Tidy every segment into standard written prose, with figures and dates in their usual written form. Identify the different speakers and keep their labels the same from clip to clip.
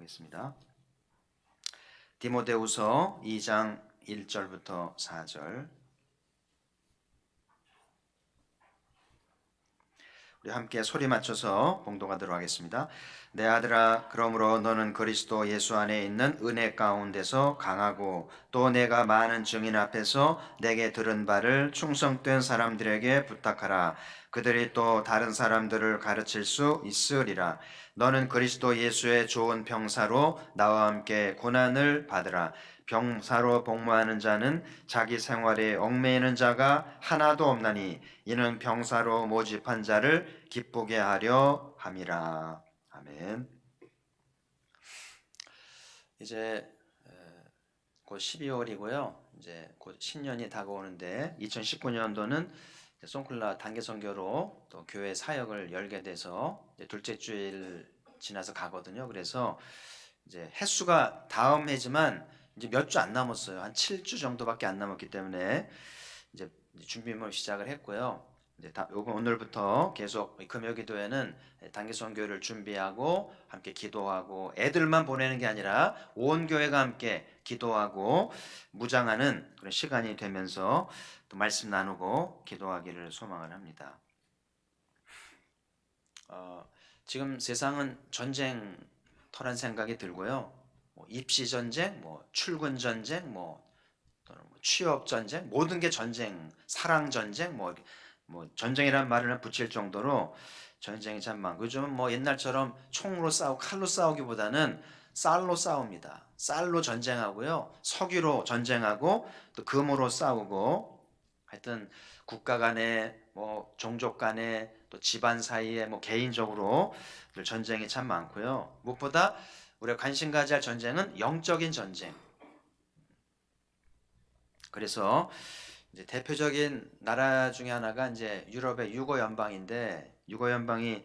Speaker 1: 보겠습니다. 디모데후서 2장 1절부터 4절. 우리 함께 소리 맞춰서 봉독하도록 하겠습니다. 내 아들아, 그러므로 너는 그리스도 예수 안에 있는 은혜 가운데서 강하고 또 내가 많은 증인 앞에서 내게 들은 바를 충성된 사람들에게 부탁하라. 그들이 또 다른 사람들을 가르칠 수 있으리라. 너는 그리스도 예수의 좋은 병사로 나와 함께 고난을 받으라. 병사로 복무하는 자는 자기 생활에 얽매이는 자가 하나도 없나니 이는 병사로 모집한 자를 기쁘게 하려 함이라. 아멘. 이제 곧 12월이고요. 이제 곧 신년이 다가오는데 2019년도는 송클라 단기 선교로 또 교회 사역을 열게 돼서 이제 둘째 주일 지나서 가거든요. 그래서 이제 횟수가 다음 해지만 이제 몇 주 안 남았어요. 한 7주 정도밖에 안 남았기 때문에 이제 준비물 시작을 했고요. 이제 오늘부터 계속 금요기도회는 단기 선교를 준비하고 함께 기도하고 애들만 보내는 게 아니라 온 교회가 함께 기도하고 무장하는 그런 시간이 되면서 또 말씀 나누고 기도하기를 소망을 합니다. 지금 세상은 전쟁터란 생각이 들고요. 뭐 입시 전쟁, 뭐 출근 전쟁, 또는 취업 전쟁, 모든 게 전쟁, 사랑 전쟁, 뭐 전쟁이라는 말을 붙일 정도로 전쟁이 참 많고, 요즘은 뭐 옛날처럼 총으로 싸우고 칼로 싸우기보다는 쌀로 싸웁니다. 쌀로 전쟁하고요, 석유로 전쟁하고 또 금으로 싸우고, 하여튼 국가 간에 뭐 종족 간에 또 집안 사이에 뭐 개인적으로 전쟁이 참 많고요. 무엇보다 우리가 관심 가져야 할 전쟁은 영적인 전쟁. 그래서 이제 대표적인 나라 중에 하나가 이제 유럽의 유고 연방인데, 유고 연방이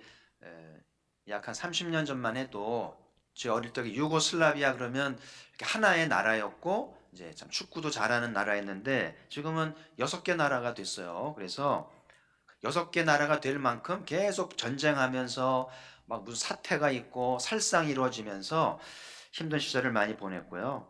Speaker 1: 약 한 30년 전만 해도 제 어릴 적에 유고슬라비아 그러면 이렇게 하나의 나라였고 이제 참 축구도 잘하는 나라였는데 지금은 6개 나라가 됐어요. 그래서 6개 나라가 될 만큼 계속 전쟁하면서 막 무슨 사태가 있고 살상이 이루어지면서 힘든 시절을 많이 보냈고요.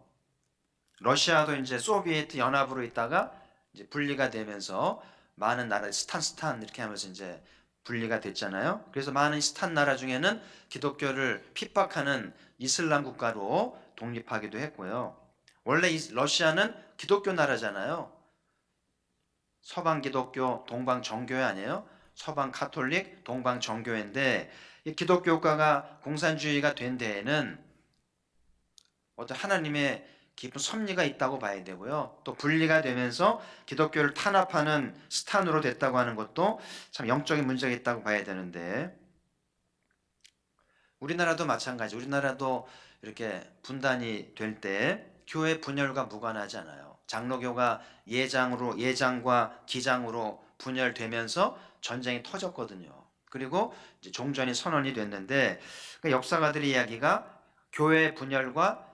Speaker 1: 러시아도 이제 소비에트 연합으로 있다가 이제 분리가 되면서 많은 나라 스탄 이렇게 하면서 이제 분리가 됐잖아요. 그래서 많은 스탄 나라 중에는 기독교를 핍박하는 이슬람 국가로 독립하기도 했고요. 원래 러시아는 기독교 나라잖아요. 서방 기독교, 동방 정교회 아니에요? 서방 카톨릭, 동방 정교회인데 이 기독교가가 공산주의가 된 데에는 어떤 하나님의 깊은 섭리가 있다고 봐야 되고요. 또 분리가 되면서 기독교를 탄압하는 스탄으로 됐다고 하는 것도 참 영적인 문제가 있다고 봐야 되는데, 우리나라도 마찬가지. 우리나라도 이렇게 분단이 될 때 교회 분열과 무관하지 않아요. 장로교가 예장과 기장으로 분열되면서 전쟁이 터졌거든요. 그리고 이제 종전이 선언이 됐는데, 그 역사가들의 이야기가 교회 분열과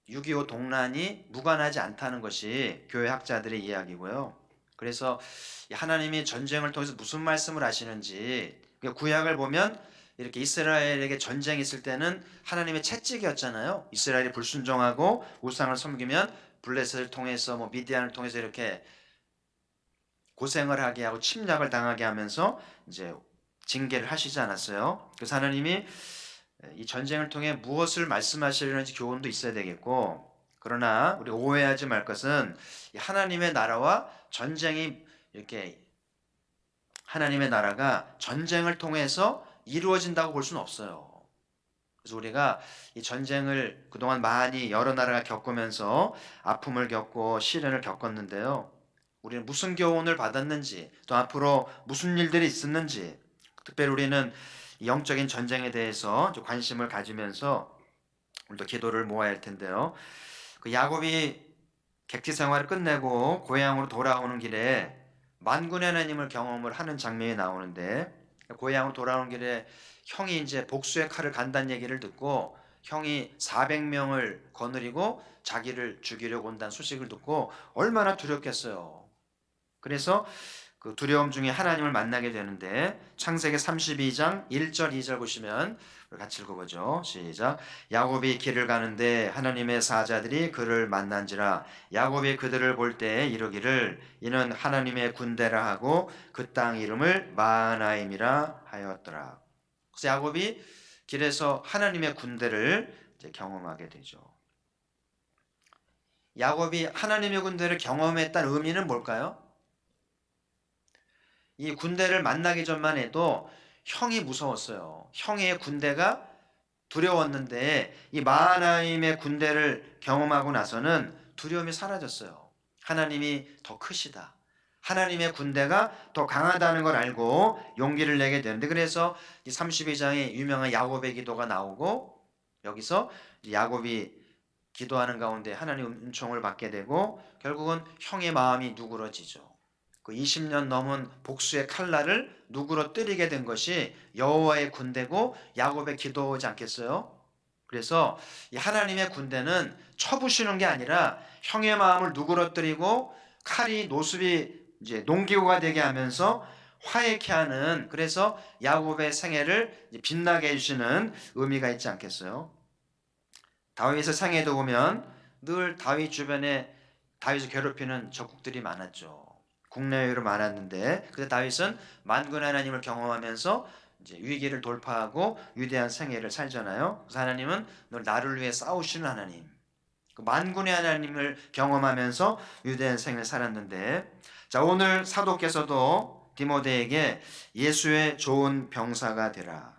Speaker 1: 6.25 동란이 무관하지 않다는 것이 교회 학자들의 이야기고요. 그래서 하나님이 전쟁을 통해서 무슨 말씀을 하시는지, 구약을 보면 이렇게 이스라엘에게 전쟁이 있을 때는 하나님의 채찍이었잖아요. 이스라엘이 불순종하고 우상을 섬기면 블레셋을 통해서 뭐 미디안을 통해서 이렇게 고생을 하게 하고 침략을 당하게 하면서 이제 징계를 하시지 않았어요. 그래서 하나님이 이 전쟁을 통해 무엇을 말씀하시려는지 교훈도 있어야 되겠고, 그러나 우리 오해하지 말 것은 하나님의 나라와 전쟁이 이렇게 하나님의 나라가 전쟁을 통해서 이루어진다고 볼 수는 없어요. 그래서 우리가 이 전쟁을 그동안 많이 여러 나라가 겪으면서 아픔을 겪고 시련을 겪었는데요. 우리는 무슨 교훈을 받았는지, 또 앞으로 무슨 일들이 있었는지, 특별히 우리는 영적인 전쟁에 대해서 관심을 가지면서 우리도 기도를 모아야 할 텐데요. 그 야곱이 객지 생활을 끝내고 고향으로 돌아오는 길에 만군의 하나님을 경험을 하는 장면이 나오는데, 고향으로 돌아오는 길에 형이 이제 복수의 칼을 간다는 얘기를 듣고 형이 400명을 거느리고 자기를 죽이려고 온다는 소식을 듣고 얼마나 두렵겠어요. 그래서 그 두려움 중에 하나님을 만나게 되는데, 창세기 32장 1절 2절 보시면 같이 읽어보죠. 시작. 야곱이 길을 가는데 하나님의 사자들이 그를 만난지라. 야곱이 그들을 볼 때 이르기를 이는 하나님의 군대라 하고 그 땅 이름을 마하나임이라 하였더라. 그래서 야곱이 길에서 하나님의 군대를 이제 경험하게 되죠. 야곱이 하나님의 군대를 경험했다는 의미는 뭘까요? 이 군대를 만나기 전만 해도 형이 무서웠어요. 형의 군대가 두려웠는데 이 마하나임의 군대를 경험하고 나서는 두려움이 사라졌어요. 하나님이 더 크시다. 하나님의 군대가 더 강하다는 걸 알고 용기를 내게 되는데, 그래서 이 32장에 유명한 야곱의 기도가 나오고, 여기서 야곱이 기도하는 가운데 하나님 은총을 받게 되고 결국은 형의 마음이 누그러지죠. 그 20년 넘은 복수의 칼날을 누그러뜨리게 된 것이 여호와의 군대고 야곱의 기도지 않겠어요? 그래서 이 하나님의 군대는 쳐부시는 게 아니라 형의 마음을 누그러뜨리고 칼이 노습이 이제 농기구가 되게 하면서 화해케 하는, 그래서 야곱의 생애를 빛나게 해주시는 의미가 있지 않겠어요? 다윗의 생애도 보면 늘 다윗 주변에 다윗을 괴롭히는 적국들이 많았죠. 국내외로 많았는데, 그때 다윗은 만군 하나님을 경험하면서 이제 위기를 돌파하고 위대한 생애를 살잖아요. 그래서 하나님은 늘 나를 위해 싸우시는 하나님, 그 만군의 하나님을 경험하면서 위대한 생을 살았는데, 자, 오늘 사도께서도 디모데에게 예수의 좋은 병사가 되라.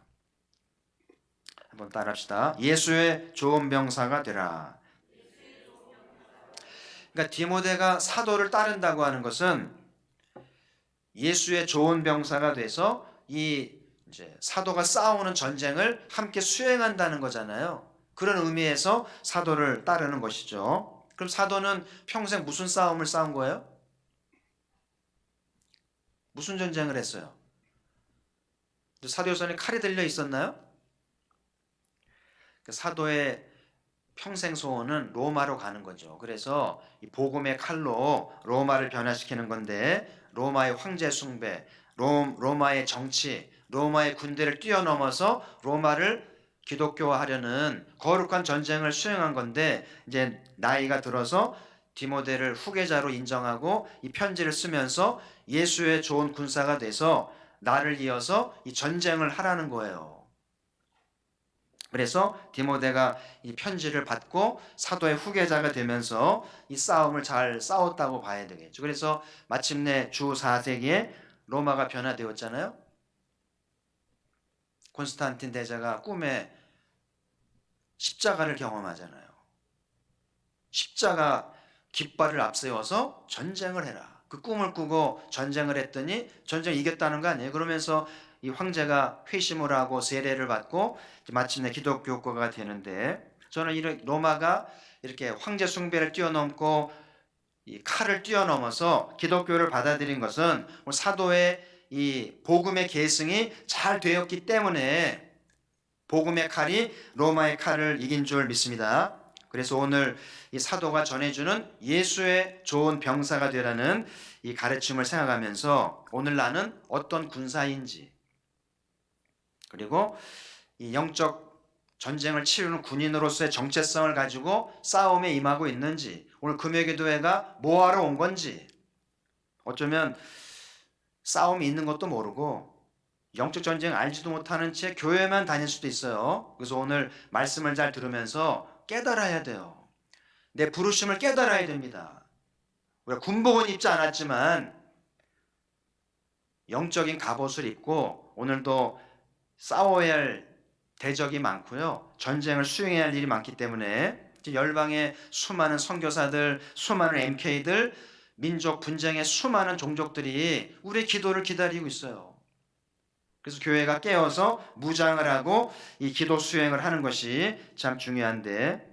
Speaker 1: 한번 따라합시다. 예수의 좋은 병사가 되라. 그러니까 디모데가 사도를 따른다고 하는 것은 예수의 좋은 병사가 돼서 이 이제 사도가 싸우는 전쟁을 함께 수행한다는 거잖아요. 그런 의미에서 사도를 따르는 것이죠. 그럼 사도는 평생 무슨 싸움을 싸운 거예요? 무슨 전쟁을 했어요? 사도요선에 칼이 들려 있었나요? 사도의 평생 소원은 로마로 가는 거죠. 그래서 이 복음의 칼로 로마를 변화시키는 건데, 로마의 황제 숭배, 로마의 정치, 로마의 군대를 뛰어넘어서 로마를 기독교화하려는 거룩한 전쟁을 수행한 건데, 이제 나이가 들어서 디모데를 후계자로 인정하고 이 편지를 쓰면서 예수의 좋은 군사가 돼서 나를 이어서 이 전쟁을 하라는 거예요. 그래서 디모데가 이 편지를 받고 사도의 후계자가 되면서 이 싸움을 잘 싸웠다고 봐야 되겠죠. 그래서 마침내 주 4세기에 로마가 변화되었잖아요. 콘스탄틴 대제가 꿈에 십자가를 경험하잖아요. 십자가 깃발을 앞세워서 전쟁을 해라. 그 꿈을 꾸고 전쟁을 했더니 전쟁 이겼다는 거 아니에요. 그러면서 이 황제가 회심을 하고 세례를 받고 마침내 기독교 국가가 되는데, 저는 이 로마가 이렇게 황제 숭배를 뛰어넘고 이 칼을 뛰어넘어서 기독교를 받아들인 것은 사도의 이 복음의 계승이 잘 되었기 때문에 복음의 칼이 로마의 칼을 이긴 줄 믿습니다. 그래서 오늘 이 사도가 전해주는 예수의 좋은 병사가 되라는 이 가르침을 생각하면서 오늘 나는 어떤 군사인지, 그리고 이 영적 전쟁을 치르는 군인으로서의 정체성을 가지고 싸움에 임하고 있는지, 오늘 금요기도회가 뭐하러 온 건지, 어쩌면 싸움이 있는 것도 모르고 영적 전쟁 알지도 못하는 채 교회만 다닐 수도 있어요. 그래서 오늘 말씀을 잘 들으면서 깨달아야 돼요. 내 부르심을 깨달아야 됩니다. 우리가 군복은 입지 않았지만 영적인 갑옷을 입고 오늘도 싸워야 할 대적이 많고요. 전쟁을 수행해야 할 일이 많기 때문에 열방의 수많은 선교사들, 수많은 MK들, 민족 분쟁의 수많은 종족들이 우리의 기도를 기다리고 있어요. 그래서 교회가 깨어서 무장을 하고 이 기도 수행을 하는 것이 참 중요한데,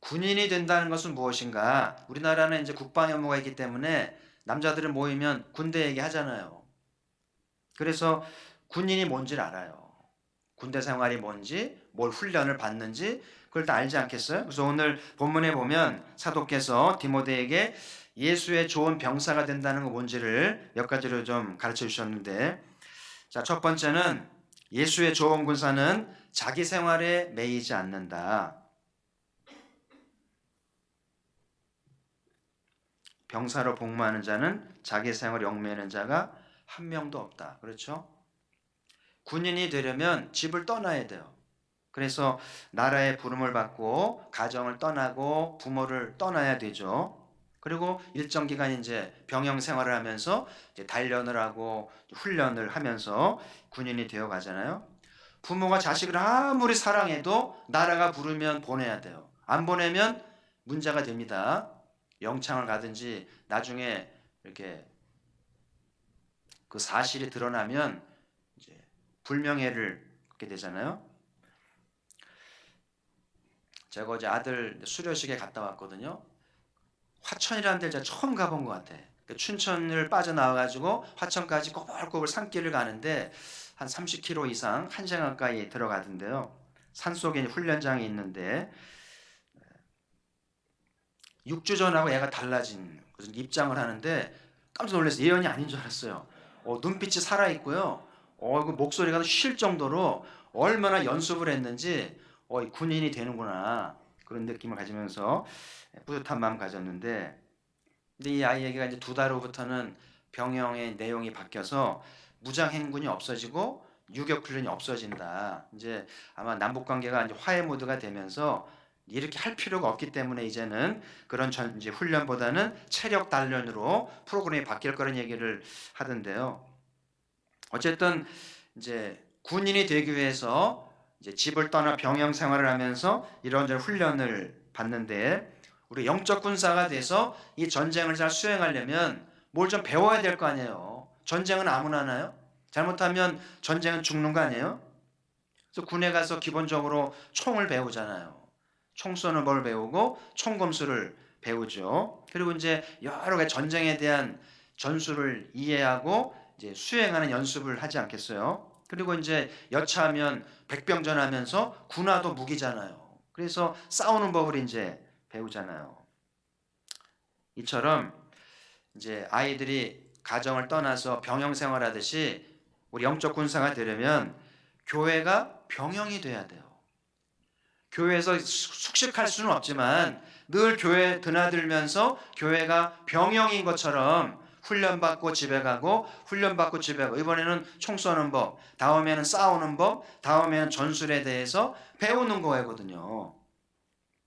Speaker 1: 군인이 된다는 것은 무엇인가? 우리나라는 이제 국방 의무가 있기 때문에 남자들은 모이면 군대 얘기하잖아요. 그래서 군인이 뭔지를 알아요. 군대 생활이 뭔지, 뭘 훈련을 받는지 그걸 다 알지 않겠어요? 그래서 오늘 본문에 보면 사도께서 디모데에게 예수의 좋은 병사가 된다는 거 뭔지를 몇 가지로 좀 가르쳐 주셨는데, 자, 첫 번째는 예수의 좋은 군사는 자기 생활에 매이지 않는다. 병사로 복무하는 자는 자기 생활에 얽매이는 자가 한 명도 없다. 그렇죠? 군인이 되려면 집을 떠나야 돼요. 그래서 나라의 부름을 받고 가정을 떠나고 부모를 떠나야 되죠. 그리고 일정 기간 이제 병영 생활을 하면서 이제 단련을 하고 훈련을 하면서 군인이 되어 가잖아요. 부모가 자식을 아무리 사랑해도 나라가 부르면 보내야 돼요. 안 보내면 문제가 됩니다. 영창을 가든지 나중에 이렇게 그 사실이 드러나면 이제 불명예를 갖게 되잖아요. 제가 어제 아들 수료식에 갔다 왔거든요. 화천이라는 데를 제가 처음 가본 것 같아. 춘천을 빠져나와가지고 화천까지 꼬불꼬불 산길을 가는데 한 30km 이상 1시간 가까이 들어가던데요. 산속에 훈련장이 있는데 6주 전하고 얘가 달라진 입장을 하는데 깜짝 놀랐어요. 예언이 아닌 줄 알았어요. 눈빛이 살아있고요. 그 목소리가 쉴 정도로 얼마나 연습을 했는지 군인이 되는구나 그런 느낌을 가지면서 뿌듯한 마음 가졌는데, 근데 이 아이에게 이제 2달 후부터는 병영의 내용이 바뀌어서 무장 행군이 없어지고 유격 훈련이 없어진다. 이제 아마 남북 관계가 이제 화해 모드가 되면서 이렇게 할 필요가 없기 때문에 이제는 그런 이제 훈련보다는 체력 단련으로 프로그램이 바뀔 거라는 얘기를 하던데요. 어쨌든 이제 군인이 되기 위해서 이제 집을 떠나 병영 생활을 하면서 이런저런 훈련을 받는데, 우리 영적 군사가 돼서 이 전쟁을 잘 수행하려면 뭘 좀 배워야 될 거 아니에요. 전쟁은 아무나 하나요? 잘못하면 전쟁은 죽는 거 아니에요? 그래서 군에 가서 기본적으로 총을 배우잖아요. 총 쏘는 걸 배우고 총검술을 배우죠. 그리고 이제 여러 가지 전쟁에 대한 전술을 이해하고 이제 수행하는 연습을 하지 않겠어요? 그리고 이제 여차하면 백병전하면서 군화도 무기잖아요. 그래서 싸우는 법을 이제 배우잖아요. 이처럼 이제 아이들이 가정을 떠나서 병영 생활하듯이 우리 영적 군사가 되려면 교회가 병영이 돼야 돼요. 교회에서 숙식할 수는 없지만 늘 교회에 드나들면서 교회가 병영인 것처럼 훈련받고 집에 가고 훈련받고 집에 가고, 이번에는 총 쏘는 법, 다음에는 싸우는 법, 다음에는 전술에 대해서 배우는 거거든요.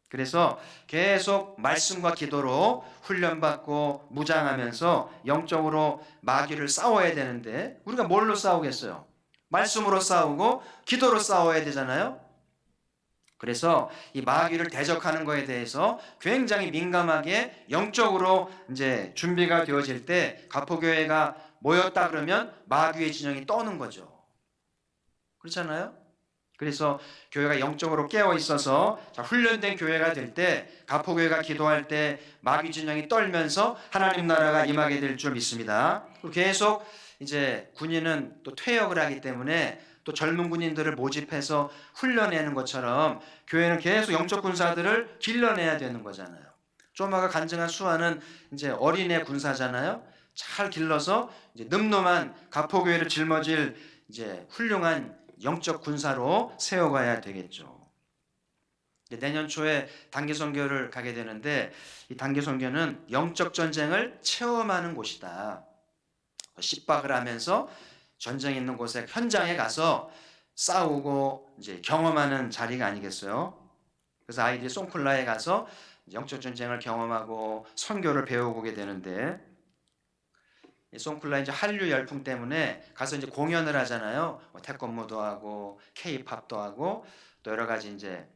Speaker 1: 그래서 계속 말씀과 기도로 훈련받고 무장하면서 영적으로 마귀를 싸워야 되는데 우리가 뭘로 싸우겠어요? 말씀으로 싸우고 기도로 싸워야 되잖아요. 그래서 이 마귀를 대적하는 것에 대해서 굉장히 민감하게 영적으로 이제 준비가 되어질 때 가포교회가 모였다 그러면 마귀의 진영이 떠는 거죠. 그렇잖아요? 그래서 교회가 영적으로 깨어 있어서 훈련된 교회가 될 때 가포교회가 기도할 때 마귀 진영이 떨면서 하나님 나라가 임하게 될 줄 믿습니다. 그리고 계속 이제 군인은 또 퇴역을 하기 때문에 또 젊은 군인들을 모집해서 훈련하는 것처럼 교회는 계속 영적 군사들을 길러내야 되는 거잖아요. 조마가 간증한 수아는 이제 어린애 군사잖아요. 잘 길러서 이제 늠름한 가포교회를 짊어질 이제 훌륭한 영적 군사로 세워가야 되겠죠. 내년 초에 단기 선교를 가게 되는데 이 단기 선교는 영적 전쟁을 체험하는 곳이다. 십박을 하면서 전쟁 있는 곳에 현장에 가서 싸우고 이제 경험하는 자리가 아니겠어요? 그래서 아이들이 송클라에 가서 영적 전쟁을 경험하고 선교를 배워보게 되는데, 송클라 이제 한류 열풍 때문에 가서 이제 공연을 하잖아요. 태권무도 하고 K-팝도 하고 또 여러 가지 이제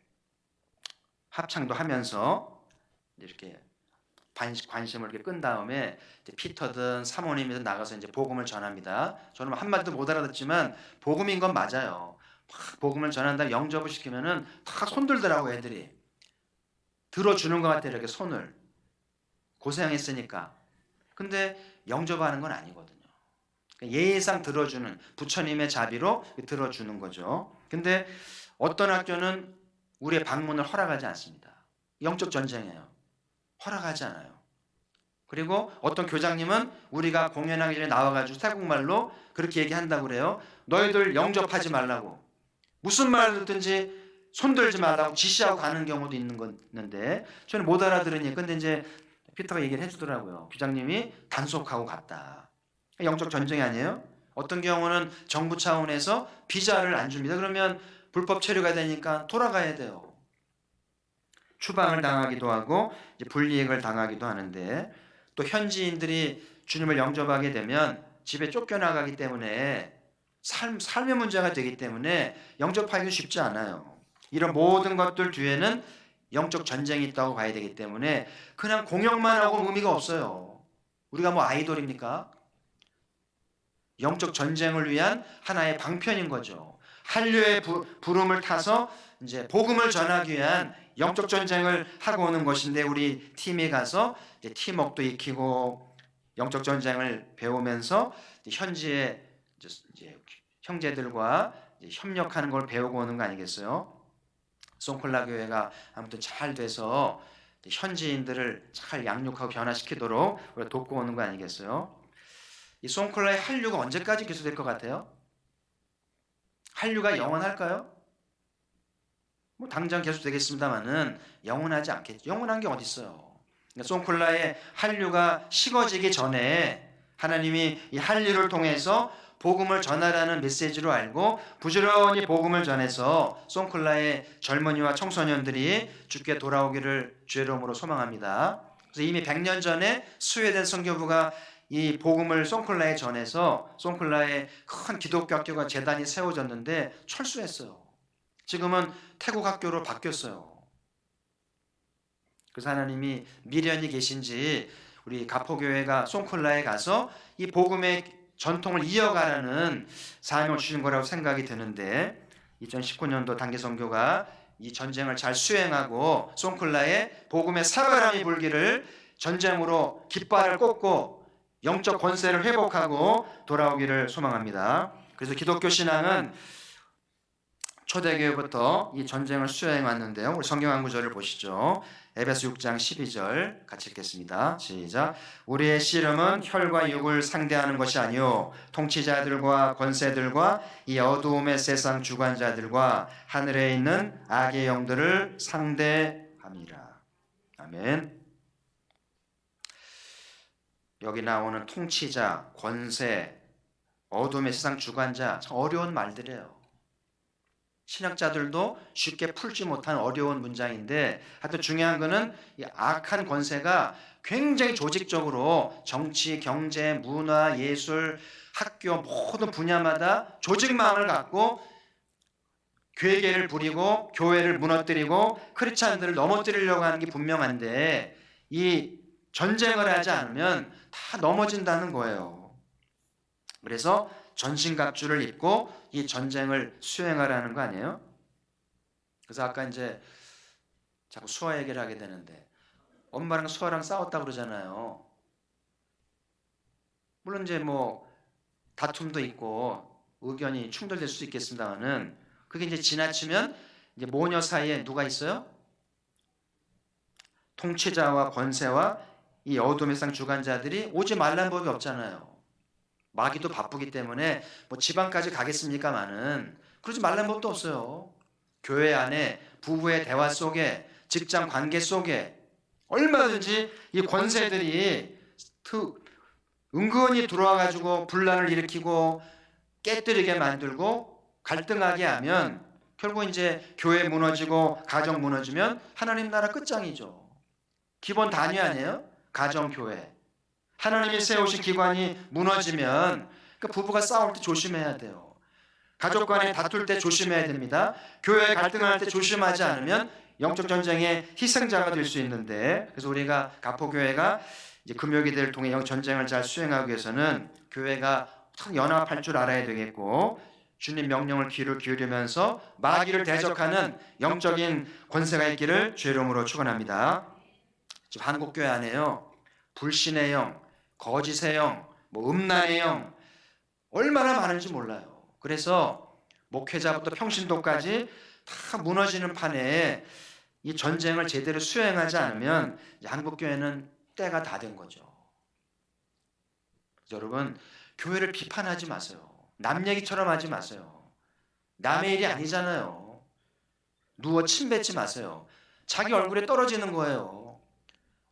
Speaker 1: 합창도 하면서 이렇게 관심을 이렇게 끈 다음에 이제 피터든 사모님이든 나가서 이제 복음을 전합니다. 저는 한마디도 못 알아듣지만 복음인 건 맞아요. 막 복음을 전한 다음에 영접을 시키면은 다 손들더라고 애들이. 들어주는 것 같아 이렇게 손을. 고생했으니까. 근데 영접하는 건 아니거든요. 예의상 들어주는 부처님의 자비로 들어주는 거죠. 근데 어떤 학교는 우리의 방문을 허락하지 않습니다. 영적 전쟁이에요. 허락하지 않아요. 그리고 어떤 교장님은 우리가 공연하기 전에 나와가지고 태국말로 그렇게 얘기한다고 그래요. 너희들 영접하지 말라고, 무슨 말을 듣든지 손들지 말라고 지시하고 가는 경우도 있는데 저는 못 알아들으니 근데 이제 피터가 얘기를 해주더라고요. 부장님이 단속하고 갔다. 영적 전쟁이 아니에요? 어떤 경우는 정부 차원에서 비자를 안 줍니다. 그러면 불법 체류가 되니까 돌아가야 돼요. 추방을 당하기도 하고 이제 불이익을 당하기도 하는데 또 현지인들이 주님을 영접하게 되면 집에 쫓겨나가기 때문에 삶의 문제가 되기 때문에 영접하기가 쉽지 않아요. 이런 모든 것들 뒤에는 영적 전쟁이 있다고 봐야 되기 때문에 그냥 공연만 하고 의미가 없어요. 우리가 뭐 아이돌입니까? 영적 전쟁을 위한 하나의 방편인 거죠. 한류의 부름을 타서 이제 복음을 전하기 위한 영적 전쟁을 하고 오는 것인데 우리 팀에 가서 이제 팀워크도 익히고 영적 전쟁을 배우면서 현지의 이제 형제들과 이제 협력하는 걸 배우고 오는 거 아니겠어요? 송콜라 교회가 아무튼 잘 돼서 현지인들을 잘 양육하고 변화시키도록 우리가 돕고 오는 거 아니겠어요? 이 송콜라의 한류가 언제까지 계속될 것 같아요? 한류가 영원할까요? 뭐 당장 계속되겠습니다만은 영원하지 않겠죠. 영원한 게 어디 있어요? 그러니까 송콜라의 한류가 식어지기 전에 하나님이 이 한류를 통해서 복음을 전하라는 메시지로 알고 부지런히 복음을 전해서 송콜라의 젊은이와 청소년들이 주께 돌아오기를 주의 이름으로 소망합니다. 그래서 이미 100년 전에 스웨덴 선교부가 이 복음을 송콜라에 전해서 송콜라에 큰 기독교 학교가 재단이 세워졌는데 철수했어요. 지금은 태국 학교로 바뀌었어요. 그래서 하나님이 미련이 계신지 우리 가포교회가 송콜라에 가서 이 복음의 전통을 이어가라는 사명을 주신 거라고 생각이 드는데 2019년도 단기선교가 이 전쟁을 잘 수행하고 송콜라에 복음의 사바람이 불기를 전쟁으로 깃발을 꽂고 영적 권세를 회복하고 돌아오기를 소망합니다. 그래서 기독교 신앙은 초대교회부터 이 전쟁을 수행해 왔는데요. 우리 성경 한 구절을 보시죠. 에베소 6장 12절 같이 읽겠습니다. 시작. 우리의 씨름은 혈과 육을 상대하는 것이 아니요 통치자들과 권세들과 이 어두움의 세상 주관자들과 하늘에 있는 악의 영들을 상대함이라. 아멘. 여기 나오는 통치자, 권세, 어둠의 세상 주관자 참 어려운 말들이에요. 신학자들도 쉽게 풀지 못한 어려운 문장인데 하여튼 중요한 거는 이 악한 권세가 굉장히 조직적으로 정치, 경제, 문화, 예술, 학교 모든 분야마다 조직망을 갖고 괴계를 부리고 교회를 무너뜨리고 크리스찬들을 넘어뜨리려고 하는 게 분명한데 이 전쟁을 하지 않으면 다 넘어진다는 거예요. 그래서 전신갑주를 입고 이 전쟁을 수행하라는 거 아니에요? 그래서 아까 이제 자꾸 수아 얘기를 하게 되는데 엄마랑 수아랑 싸웠다 그러잖아요. 물론 이제 뭐 다툼도 있고 의견이 충돌될 수 있겠습니다만은 그게 이제 지나치면 이제 모녀 사이에 누가 있어요? 통치자와 권세와 이 어둠의 상 주관자들이 오지 말란 법이 없잖아요. 마귀도 바쁘기 때문에 뭐 지방까지 가겠습니까마는 그러지 말란 법도 없어요. 교회 안에 부부의 대화 속에 직장 관계 속에 얼마든지 이 권세들이 은근히 들어와 가지고 분란을 일으키고 깨뜨리게 만들고 갈등하게 하면 결국 이제 교회 무너지고 가정 무너지면 하나님 나라 끝장이죠. 기본 단위 아니에요? 가정 교회. 하나님이 세우신 기관이 무너지면 그 부부가 싸울 때 조심해야 돼요. 가족 간에 다툴 때 조심해야 됩니다. 교회 갈등할 때 조심하지 않으면 영적 전쟁의 희생자가 될 수 있는데 그래서 우리가 가포교회가 이제 금요기대를 통해 영 전쟁을 잘 수행하기 위해서는 교회가 참 연합할 줄 알아야 되겠고 주님 명령을 귀를 기울이면서 마귀를 대적하는 영적인 권세가 있기를 주의 이름으로 축원합니다. 지금 한국교회 안에요. 불신의 영, 거짓의 영, 뭐 음란의 영 얼마나 많은지 몰라요. 그래서 목회자부터 평신도까지 다 무너지는 판에 이 전쟁을 제대로 수행하지 않으면 한국교회는 때가 다 된 거죠. 여러분 교회를 비판하지 마세요. 남 얘기처럼 하지 마세요. 남의 일이 아니잖아요. 누워 침 뱉지 마세요. 자기 얼굴에 떨어지는 거예요.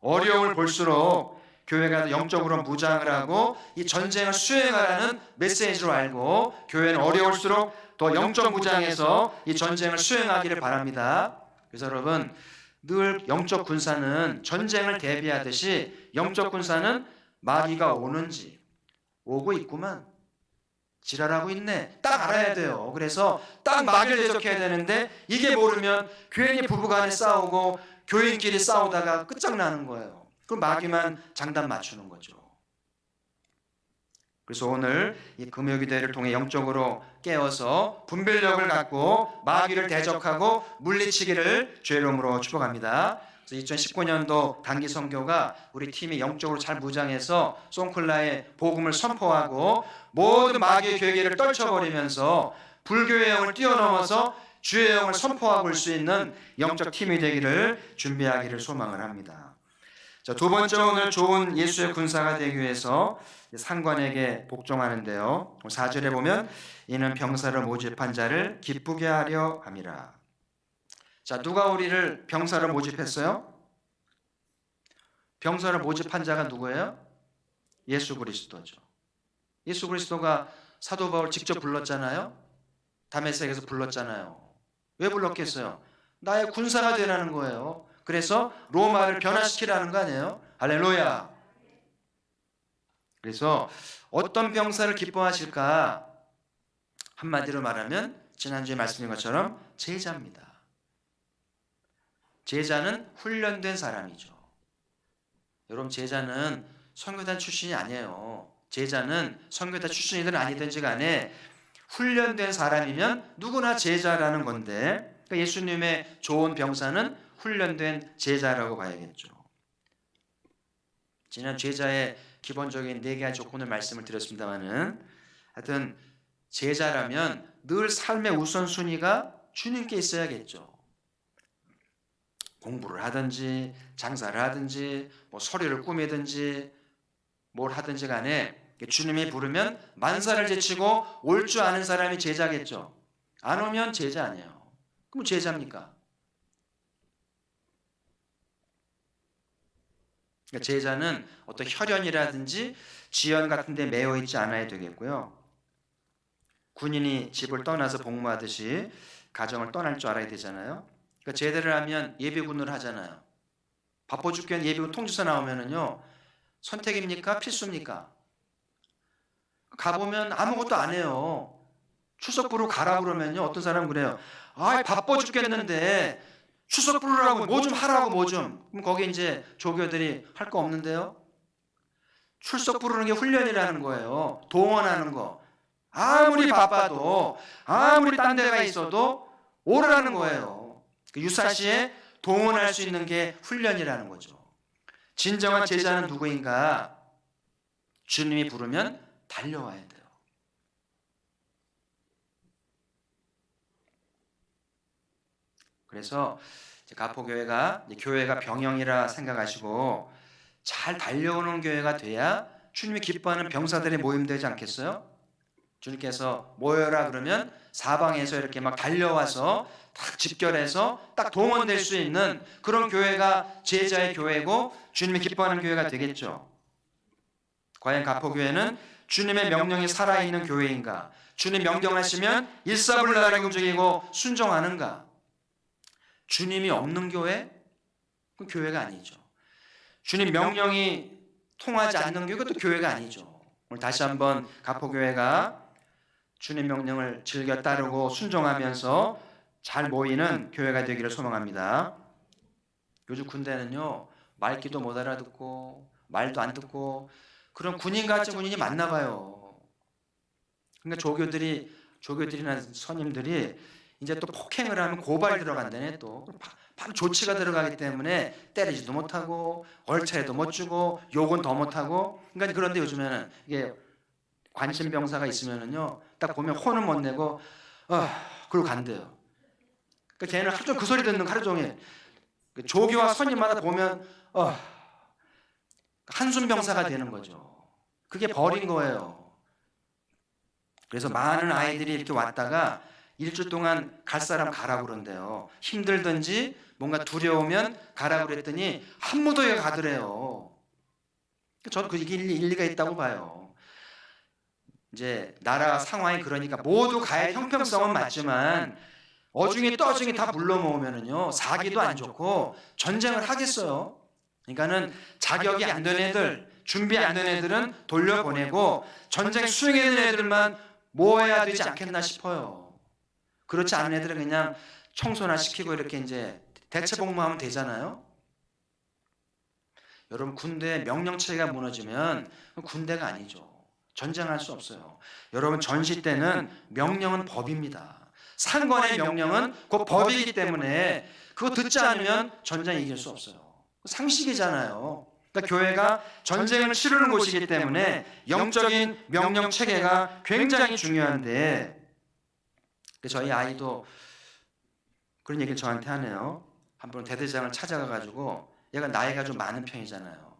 Speaker 1: 어려움을 볼수록 교회가 영적으로 무장을 하고 이 전쟁을 수행하라는 메시지로 알고 교회는 어려울수록 더 영적 무장해서 이 전쟁을 수행하기를 바랍니다. 그래서 여러분 늘 영적 군사는 전쟁을 대비하듯이 영적 군사는 마귀가 오는지 오고 있구만 지랄하고 있네 딱 알아야 돼요. 그래서 딱 마귀를 대적해야 되는데 이게 모르면 괜히 부부간에 싸우고 교인끼리 싸우다가 끝장나는 거예요. 그럼 마귀만 장단 맞추는 거죠. 그래서 오늘 이 금요기도회를 통해 영적으로 깨어서 분별력을 갖고 마귀를 대적하고 물리치기를 주의 이름으로 축복합니다. 2019년도 단기 선교가 우리 팀이 영적으로 잘 무장해서 송클라의 복음을 선포하고 모든 마귀의 괴계를 떨쳐버리면서 불교의 영을 뛰어넘어서 주의 영을 선포하고 올 수 있는 영적 팀이 되기를 준비하기를 소망을 합니다. 자, 두 번째 오늘 좋은 예수의 군사가 되기 위해서 상관에게 복종하는데요. 4절에 보면 이는 병사를 모집한 자를 기쁘게 하려 함이라. 자, 누가 우리를 병사를 모집했어요? 병사를 모집한 자가 누구예요? 예수 그리스도죠. 예수 그리스도가 사도 바울 직접 불렀잖아요. 다메섹에서 불렀잖아요. 왜 불렀겠어요? 나의 군사가 되라는 거예요. 그래서 로마를 변화시키라는 거 아니에요? 할렐루야. 그래서 어떤 병사를 기뻐하실까? 한마디로 말하면 지난주에 말씀드린 것처럼 제자입니다. 제자는 훈련된 사람이죠. 여러분 제자는 선교단 출신이 아니에요. 제자는 선교단 출신이든 아니든지 간에 훈련된 사람이면 누구나 제자라는 건데 그러니까 예수님의 좋은 병사는 훈련된 제자라고 봐야겠죠. 지난 제자의 기본적인 4가지 조건을 말씀을 드렸습니다마는 하여튼 제자라면 늘 삶의 우선순위가 주님께 있어야겠죠. 공부를 하든지 장사를 하든지 뭐 서류를 꾸미든지 뭘 하든지 간에 주님이 부르면 만사를 제치고 올 줄 아는 사람이 제자겠죠. 안 오면 제자 아니에요. 그럼 제자입니까? 그러니까 제자는 어떤 혈연이라든지 지연 같은 데 매여 있지 않아야 되겠고요. 군인이 집을 떠나서 복무하듯이 가정을 떠날 줄 알아야 되잖아요. 그러니까 제대를 하면 예비군을 하잖아요. 바빠 죽겠는 예비군 통지서 나오면은요. 선택입니까? 필수입니까? 가보면 아무것도 안 해요. 추석 부르러 가라 그러면요. 어떤 사람은 그래요. 아, 바빠 죽겠는데 추석 부르라고 뭐 좀 하라고 뭐 좀. 그럼 거기 이제 조교들이 할 거 없는데요. 출석 부르는 게 훈련이라는 거예요. 동원하는 거. 아무리 바빠도 아무리 딴 데가 있어도 오르라는 거예요. 유사시에 동원할 수 있는 게 훈련이라는 거죠. 진정한 제자는 누구인가? 주님이 부르면 달려와야 돼요. 그래서 가포교회가 교회가 병영이라 생각하시고 잘 달려오는 교회가 돼야 주님이 기뻐하는 병사들이 모임되지 않겠어요? 주님께서 모여라 그러면 사방에서 이렇게 막 달려와서 딱 집결해서 딱 동원될 수 있는 그런 교회가 제자의 교회고 주님이 기뻐하는 교회가 되겠죠. 과연 가포교회는 주님의 명령이 살아있는 교회인가? 주님 명령하시면 일사불란하게 움직이고 순종하는가? 주님이 없는 교회? 그건 교회가 아니죠. 주님 명령이 통하지 않는 교회, 그것도 교회가 아니죠. 오늘 다시 한번 가포교회가 주님 명령을 즐겨 따르고 순종하면서 잘 모이는 교회가 되기를 소망합니다. 요즘 군대는요, 말귀도 못 알아듣고 말도 안 듣고 그런 군인 같은 군인이 많나 봐요. 그러니까 조교들이나 선임들이 이제 또 폭행을 하면 고발 들어간다네. 또 바로 조치가 들어가기 때문에 때리지도 못하고 얼차에도 못 주고 욕은 더 못하고. 그러니까 그런데 요즘에는 이게 관심병사가 있으면은요 딱 보면 혼은 못 내고 그러고 간대요. 그러니까 걔는 하루 종일 그 소리 듣는 하루 종일 조교와 선임마다 보면 한숨병사가 되는 거죠. 그게 벌인 거예요. 그래서 많은 아이들이 이렇게 왔다가 일주 동안 갈 사람 가라고 그런대요. 힘들든지 뭔가 두려우면 가라고 그랬더니 한 무더기가 가더래요. 저는 그 일리가 있다고 봐요. 이제 나라 상황이 그러니까 모두 가야 형평성은 맞지만 어중이 떠중이 다 불러 모으면은요 사기도 안 좋고 전쟁을 하겠어요. 그러니까는 자격이 안 된 애들, 준비 안 된 애들은 돌려보내고 전쟁 수행하는 애들만 모아야 되지 않겠나 싶어요. 그렇지 않은 애들은 그냥 청소나 시키고 이렇게 이제 대체 복무하면 되잖아요. 여러분 군대 명령체계가 무너지면 군대가 아니죠. 전쟁할 수 없어요. 여러분 전시 때는 명령은 법입니다. 상관의 명령은 그 법이기 때문에 그거 듣지 않으면 전쟁 이길 수 없어요. 상식이잖아요. 그러니까 교회가 전쟁을 치르는 곳이기 때문에 영적인 명령 체계가 굉장히 중요한데 저희 아이도 그런 얘기를 저한테 하네요. 한번 대대장을 찾아가가지고 얘가 나이가 좀 많은 편이잖아요.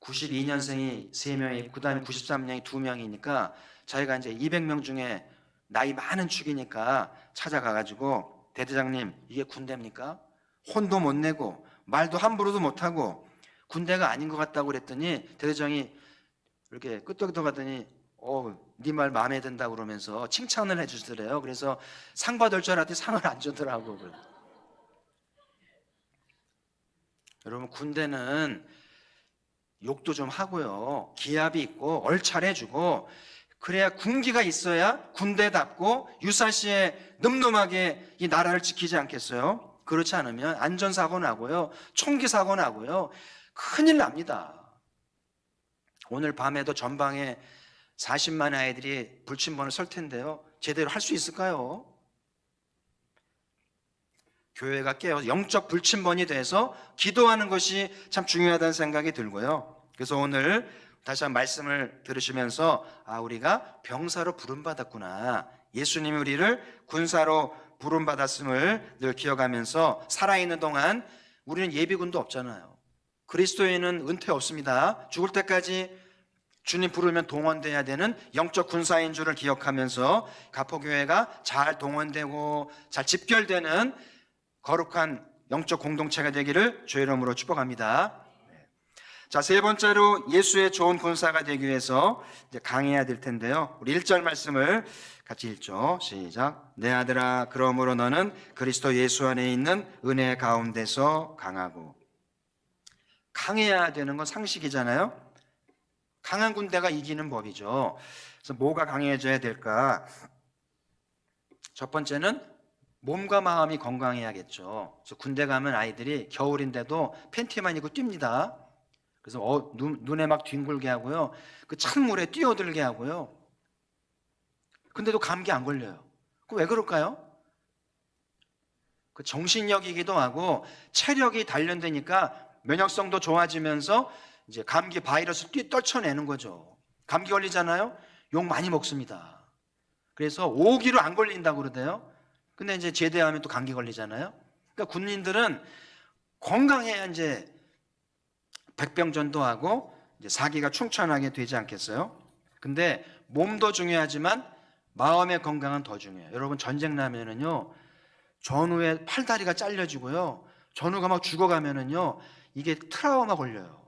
Speaker 1: 92년생이 3명이 그 다음에 93년이 2명이니까 저희가 이제 200명 중에 나이 많은 축이니까 찾아가가지고 대대장님 이게 군대입니까? 혼도 못 내고 말도 함부로도 못하고 군대가 아닌 것 같다고 그랬더니 대대장이 이렇게 끄떡끄떡 하더니 네 말 마음에 든다고 그러면서 칭찬을 해주더래요. 그래서 상 받을 줄 알았더니 상을 안 주더라고. 여러분 군대는 욕도 좀 하고요. 기합이 있고 얼차려주고 그래야 군기가 있어야 군대답고 유사시에 늠름하게 이 나라를 지키지 않겠어요? 그렇지 않으면 안전사고 나고요. 총기 사고 나고요. 큰일 납니다. 오늘 밤에도 전방에 40만 아이들이 불침번을 설 텐데요. 제대로 할 수 있을까요? 교회가 깨어 영적 불침번이 돼서 기도하는 것이 참 중요하다는 생각이 들고요. 그래서 오늘 다시 한번 말씀을 들으시면서 우리가 병사로 부름받았구나. 예수님이 우리를 군사로 부름받았음을 늘 기억하면서 살아있는 동안 우리는 예비군도 없잖아요. 그리스도인은 은퇴 없습니다. 죽을 때까지 주님 부르면 동원돼야 되는 영적 군사인 줄을 기억하면서 가포교회가 잘 동원되고 잘 집결되는 거룩한 영적 공동체가 되기를 주의 이름으로 축복합니다. 자, 세 번째로 예수의 좋은 군사가 되기 위해서 이제 강해야 될 텐데요. 우리 1절 말씀을 같이 읽죠. 시작. 내 아들아, 그러므로 너는 그리스도 예수 안에 있는 은혜 가운데서 강하고. 강해야 되는 건 상식이잖아요. 강한 군대가 이기는 법이죠. 그래서 뭐가 강해져야 될까? 첫 번째는 몸과 마음이 건강해야겠죠. 그래서 군대 가면 아이들이 겨울인데도 팬티만 입고 뜁니다. 그래서 눈에 막 뒹굴게 하고요. 그 찬물에 뛰어들게 하고요. 근데도 감기 안 걸려요. 그 왜 그럴까요? 그 정신력이기도 하고 체력이 단련되니까 면역성도 좋아지면서 이제 감기 바이러스 떨쳐내는 거죠. 감기 걸리잖아요. 욕 많이 먹습니다. 그래서 오기로 안 걸린다고 그러대요. 근데 이제 제대하면 또 감기 걸리잖아요. 그러니까 군인들은 건강해야 이제 백병전도하고 이제 사기가 충천하게 되지 않겠어요? 근데 몸도 중요하지만 마음의 건강은 더 중요해요. 여러분 전쟁 나면은요 전후에 팔다리가 잘려지고요 전후가 막 죽어가면은요 이게 트라우마 걸려요.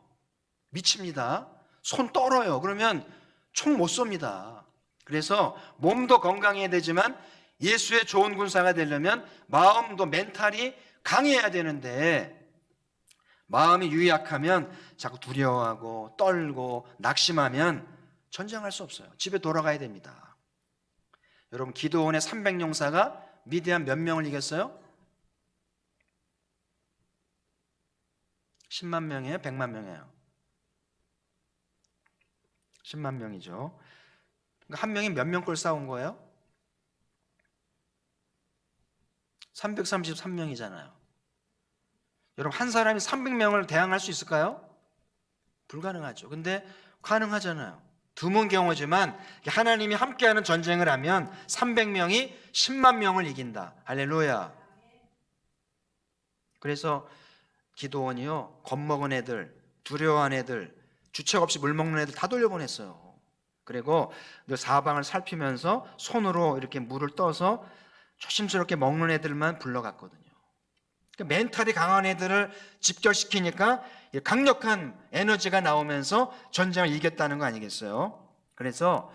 Speaker 1: 미칩니다. 손 떨어요. 그러면 총 못 쏩니다. 그래서 몸도 건강해야 되지만 예수의 좋은 군사가 되려면 마음도 멘탈이 강해야 되는데 마음이 유약하면 자꾸 두려워하고 떨고 낙심하면 전쟁할 수 없어요. 집에 돌아가야 됩니다. 여러분 기드온의 300용사가 미디안 몇 명을 이겼어요? 10만 명이에요? 100만 명이에요? 10만 명이죠. 그러니까 한 명이 몇 명 꼴 싸운 거예요? 333명이잖아요. 여러분 한 사람이 300명을 대항할 수 있을까요? 불가능하죠. 근데 가능하잖아요. 드문 경우지만 하나님이 함께하는 전쟁을 하면 300명이 10만 명을 이긴다. 할렐루야. 그래서 기도원이요 겁먹은 애들, 두려워한 애들, 주책 없이 물 먹는 애들 다 돌려보냈어요. 그리고 늘 사방을 살피면서 손으로 이렇게 물을 떠서 조심스럽게 먹는 애들만 불러갔거든요. 그러니까 멘탈이 강한 애들을 집결시키니까 강력한 에너지가 나오면서 전쟁을 이겼다는 거 아니겠어요? 그래서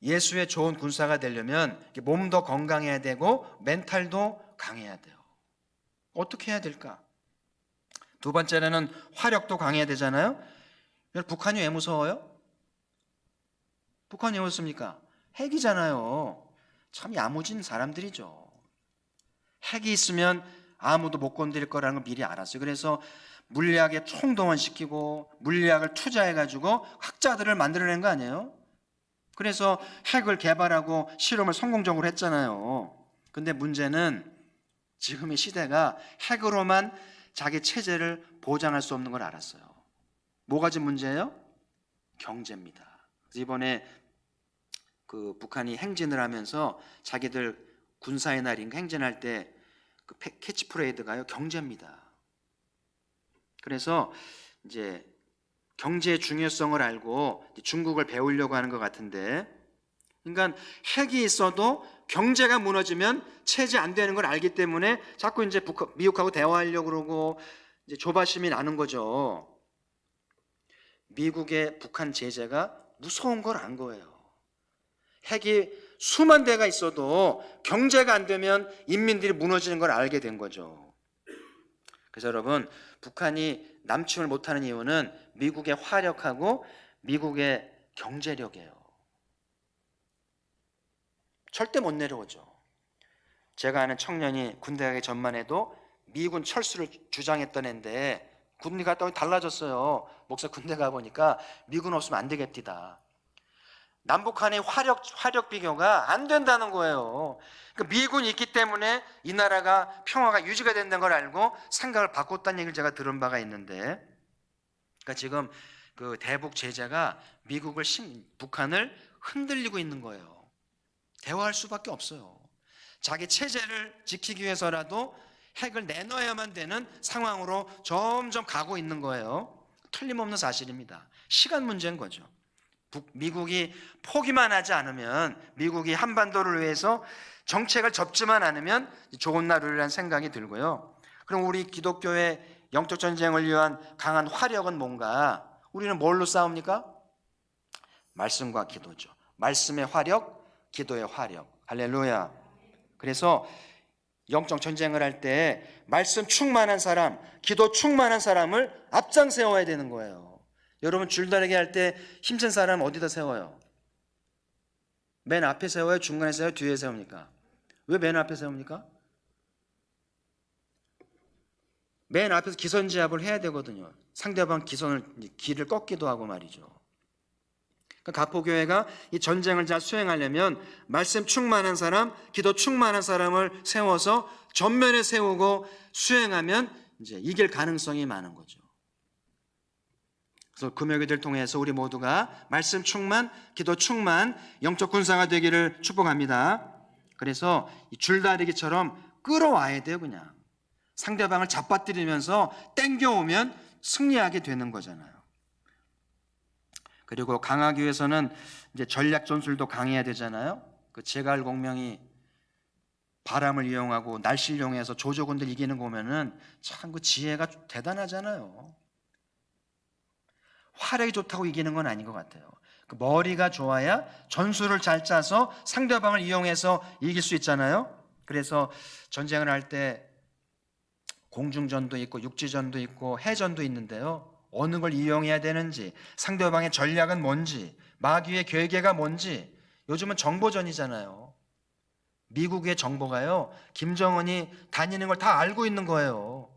Speaker 1: 예수의 좋은 군사가 되려면 몸도 건강해야 되고 멘탈도 강해야 돼요. 어떻게 해야 될까? 두 번째로는 화력도 강해야 되잖아요. 북한이 왜 무서워요? 북한이 왜 무섭습니까? 핵이잖아요. 참 야무진 사람들이죠. 핵이 있으면 아무도 못 건드릴 거라는 걸 미리 알았어요. 그래서 물리학에 총동원시키고 물리학을 투자해가지고 학자들을 만들어낸 거 아니에요? 그래서 핵을 개발하고 실험을 성공적으로 했잖아요. 근데 문제는 지금의 시대가 핵으로만 자기 체제를 보장할 수 없는 걸 알았어요. 뭐가 지금 문제예요? 경제입니다. 이번에 그 북한이 행진을 하면서 자기들 군사의 날인가 행진할 때 그 캐치프레이드가요, 경제입니다. 그래서 이제 경제의 중요성을 알고 중국을 배우려고 하는 것 같은데, 그러니까 핵이 있어도 경제가 무너지면 체제 안 되는 걸 알기 때문에 자꾸 이제 미국하고 대화하려고 그러고 이제 조바심이 나는 거죠. 미국의 북한 제재가 무서운 걸 안 거예요. 핵이 수만 대가 있어도 경제가 안 되면 인민들이 무너지는 걸 알게 된 거죠. 그래서 여러분, 북한이 남침을 못하는 이유는 미국의 화력하고 미국의 경제력이에요. 절대 못 내려오죠. 제가 아는 청년이 군대 가기 전만 해도 미군 철수를 주장했던 애인데 군대 갔다 오니 달라졌어요. 목사 군대 가보니까 미군 없으면 안 되겠디다. 남북한의 화력 비교가 안 된다는 거예요. 그러니까 미군이 있기 때문에 이 나라가 평화가 유지가 된다는 걸 알고 생각을 바꿨다는 얘기를 제가 들은 바가 있는데, 그러니까 지금 그 대북 제재가 북한을 흔들리고 있는 거예요. 대화할 수밖에 없어요. 자기 체제를 지키기 위해서라도 핵을 내놔야만 되는 상황으로 점점 가고 있는 거예요. 틀림없는 사실입니다. 시간 문제인 거죠. 미국이 포기만 하지 않으면, 미국이 한반도를 위해서 정책을 접지만 않으면 좋은 날 오리라는 생각이 들고요. 그럼 우리 기독교의 영적 전쟁을 위한 강한 화력은 뭔가? 우리는 뭘로 싸웁니까? 말씀과 기도죠. 말씀의 화력, 기도의 화력. 할렐루야. 그래서 영적 전쟁을 할 때 말씀 충만한 사람, 기도 충만한 사람을 앞장 세워야 되는 거예요. 여러분, 줄다리기 할 때 힘센 사람 어디다 세워요? 맨 앞에 세워요? 중간에 세워요? 뒤에 세웁니까? 왜 맨 앞에 세웁니까? 맨 앞에서 기선제압을 해야 되거든요. 상대방 기를 꺾기도 하고 말이죠. 그러니까 가포교회가 이 전쟁을 잘 수행하려면 말씀 충만한 사람, 기도 충만한 사람을 세워서 전면에 세우고 수행하면 이제 이길 가능성이 많은 거죠. 그래서 금요일을 통해서 우리 모두가 말씀 충만, 기도 충만, 영적 군사가 되기를 축복합니다. 그래서 이 줄다리기처럼 끌어와야 돼요. 그냥 상대방을 잡아뜨리면서 땡겨오면 승리하게 되는 거잖아요. 그리고 강하기 위해서는 이제 전략 전술도 강해야 되잖아요. 그 제갈공명이 바람을 이용하고 날씨를 이용해서 조조군들 이기는 거 보면은 참 그 지혜가 대단하잖아요. 화력이 좋다고 이기는 건 아닌 것 같아요. 그 머리가 좋아야 전술을 잘 짜서 상대방을 이용해서 이길 수 있잖아요. 그래서 전쟁을 할 때 공중전도 있고 육지전도 있고 해전도 있는데요. 어느 걸 이용해야 되는지, 상대방의 전략은 뭔지, 마귀의 계획가 뭔지, 요즘은 정보전이잖아요. 미국의 정보가요, 김정은이 다니는 걸 다 알고 있는 거예요.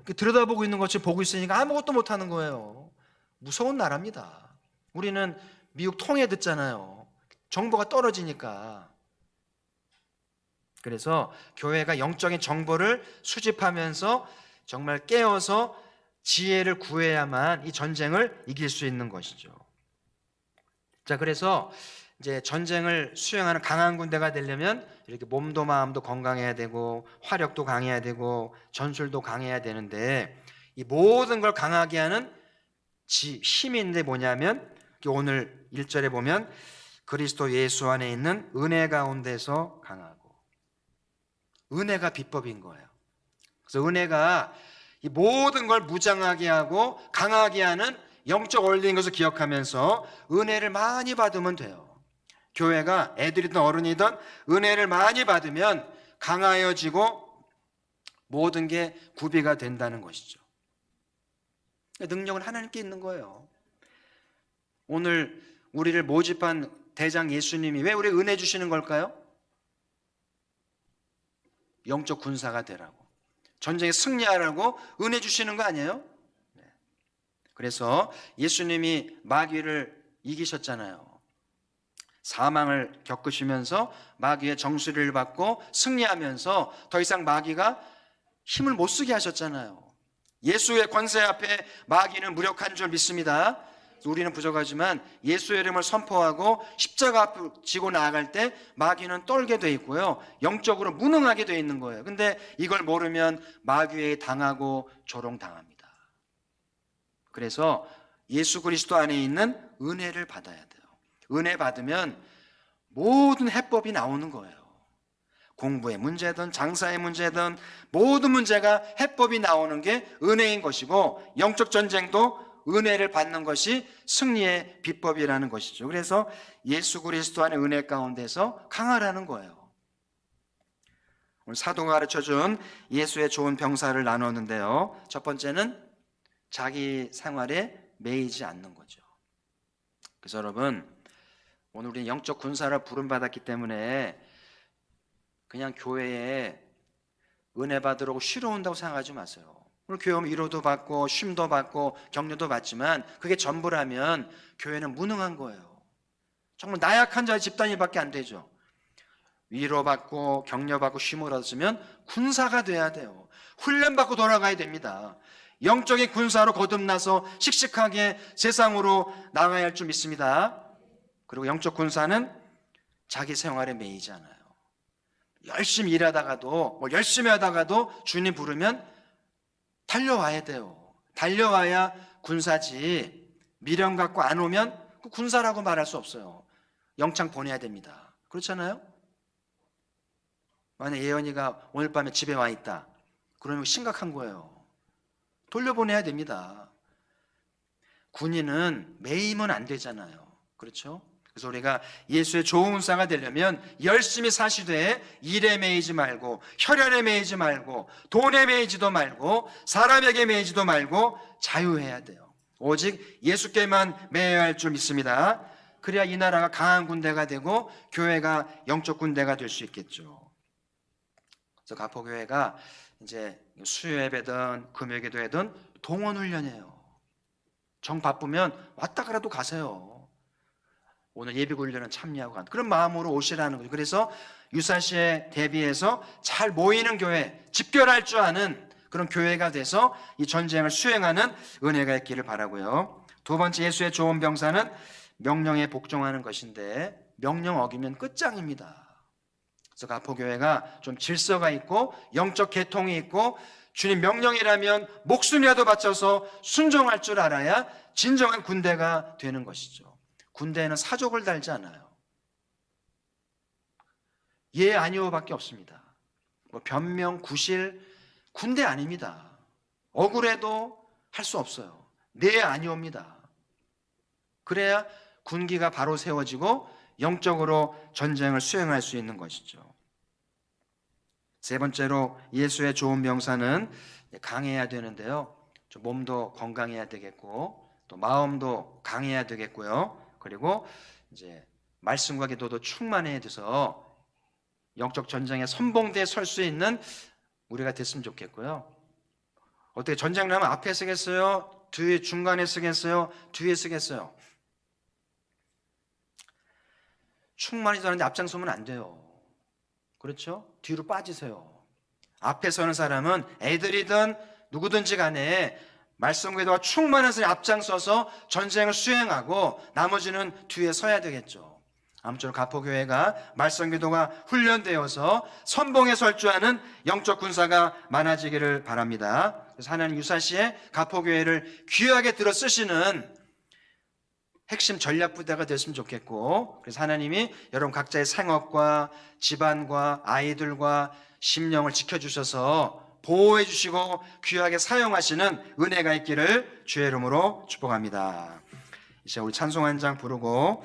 Speaker 1: 들여다보고 있는 것이 보고 있으니까 아무것도 못하는 거예요. 무서운 나라입니다. 우리는 미국 통해 듣잖아요. 정보가 떨어지니까. 그래서 교회가 영적인 정보를 수집하면서 정말 깨어서 지혜를 구해야만 이 전쟁을 이길 수 있는 것이죠. 자, 그래서 이제 전쟁을 수행하는 강한 군대가 되려면 이렇게 몸도 마음도 건강해야 되고 화력도 강해야 되고 전술도 강해야 되는데, 이 모든 걸 강하게 하는 힘인데 뭐냐면
Speaker 2: 오늘 1절에 보면 그리스도 예수 안에 있는 은혜 가운데서 강하고, 은혜가 비법인 거예요. 그래서 은혜가 이 모든 걸 무장하게 하고 강하게 하는 영적 원리인 것을 기억하면서 은혜를 많이 받으면 돼요. 교회가 애들이든 어른이든 은혜를 많이 받으면 강하여지고 모든 게 구비가 된다는 것이죠. 능력은 하나님께 있는 거예요. 오늘 우리를 모집한 대장 예수님이 왜 우리 은혜 주시는 걸까요? 영적 군사가 되라고, 전쟁에 승리하라고 은혜 주시는 거 아니에요? 그래서 예수님이 마귀를 이기셨잖아요. 사망을 겪으시면서 마귀의 정수리를 받고 승리하면서 더 이상 마귀가 힘을 못 쓰게 하셨잖아요. 예수의 권세 앞에 마귀는 무력한 줄 믿습니다. 우리는 부족하지만 예수의 이름을 선포하고 십자가 앞을 지고 나아갈 때 마귀는 떨게 돼 있고요, 영적으로 무능하게 돼 있는 거예요. 근데 이걸 모르면 마귀에 당하고 조롱당합니다. 그래서 예수 그리스도 안에 있는 은혜를 받아야 돼요. 은혜 받으면 모든 해법이 나오는 거예요. 공부의 문제든 장사의 문제든 모든 문제가 해법이 나오는 게 은혜인 것이고, 영적 전쟁도 은혜를 받는 것이 승리의 비법이라는 것이죠. 그래서 예수 그리스도 안의 은혜 가운데서 강하라는 거예요. 오늘 사도가 가르쳐준 예수의 좋은 병사를 나눴는데요, 첫 번째는 자기 생활에 매이지 않는 거죠. 그래서 여러분, 오늘 우리 영적 군사를 부름받았기 때문에 그냥 교회에 은혜 받으려고 쉬러 온다고 생각하지 마세요. 오늘 교회 오면 위로도 받고 쉼도 받고 격려도 받지만 그게 전부라면 교회는 무능한 거예요. 정말 나약한 자의 집단일밖에 안 되죠. 위로받고 격려받고 쉼을 얻으면 군사가 돼야 돼요. 훈련받고 돌아가야 됩니다. 영적인 군사로 거듭나서 씩씩하게 세상으로 나가야 할 줄 믿습니다. 그리고 영적 군사는 자기 생활에 매이지 않아요. 열심히 일하다가도, 열심히 하다가도 주님 부르면 달려와야 돼요. 달려와야 군사지, 미련 갖고 안 오면 그 군사라고 말할 수 없어요. 영창 보내야 됩니다. 그렇잖아요? 만약 예언이가 오늘 밤에 집에 와 있다, 그러면 심각한 거예요. 돌려보내야 됩니다. 군인은 매이면 안 되잖아요. 그렇죠? 그래서 우리가 예수의 좋은 군사가 되려면 열심히 사시되 일에 매이지 말고, 혈연에 매이지 말고, 돈에 매이지도 말고, 사람에게 매이지도 말고 자유해야 돼요. 오직 예수께만 매여야 할 줄 믿습니다. 그래야 이 나라가 강한 군대가 되고 교회가 영적 군대가 될 수 있겠죠. 그래서 가포교회가 이제 수요예배든 금요기도회든 동원훈련이에요. 정 바쁘면 왔다 가라도 가세요. 오늘 예비군련은 참여하고 간 그런 마음으로 오시라는 거죠. 그래서 유사시에 대비해서 잘 모이는 교회, 집결할 줄 아는 그런 교회가 돼서 이 전쟁을 수행하는 은혜가 있기를 바라고요. 두 번째, 예수의 좋은 병사는 명령에 복종하는 것인데, 명령 어기면 끝장입니다. 그래서 가포교회가 좀 질서가 있고 영적 계통이 있고 주님 명령이라면 목숨이라도 바쳐서 순종할 줄 알아야 진정한 군대가 되는 것이죠. 군대에는 사족을 달지 않아요. 예 아니오밖에 없습니다. 변명, 구실, 군대 아닙니다. 억울해도 할 수 없어요. 네 아니옵니다. 그래야 군기가 바로 세워지고 영적으로 전쟁을 수행할 수 있는 것이죠. 세 번째로 예수의 좋은 병사는 강해야 되는데요, 몸도 건강해야 되겠고 또 마음도 강해야 되겠고요, 그리고 이제 말씀과 기도도 충만해야 돼서 영적 전쟁의 선봉대에 설 수 있는 우리가 됐으면 좋겠고요. 어떻게 전쟁 나면 앞에 쓰겠어요? 뒤에, 중간에 쓰겠어요? 뒤에 쓰겠어요? 충만히 전하는데 앞장서면 안 돼요. 그렇죠? 뒤로 빠지세요. 앞에 서는 사람은 애들이든 누구든지 간에 말씀과 기도가 충만한 사람이 앞장서서 전쟁을 수행하고 나머지는 뒤에 서야 되겠죠. 아무쪼록 가포교회가 말씀 기도가 훈련되어서 선봉에 설 줄 아는 영적 군사가 많아지기를 바랍니다. 그래서 하나님 유사시에 가포교회를 귀하게 들어 쓰시는 핵심 전략 부대가 됐으면 좋겠고, 그래서 하나님이 여러분 각자의 생업과 집안과 아이들과 심령을 지켜주셔서 보호해 주시고 귀하게 사용하시는 은혜가 있기를 주의 이름으로 축복합니다. 이제 우리 찬송 한 장 부르고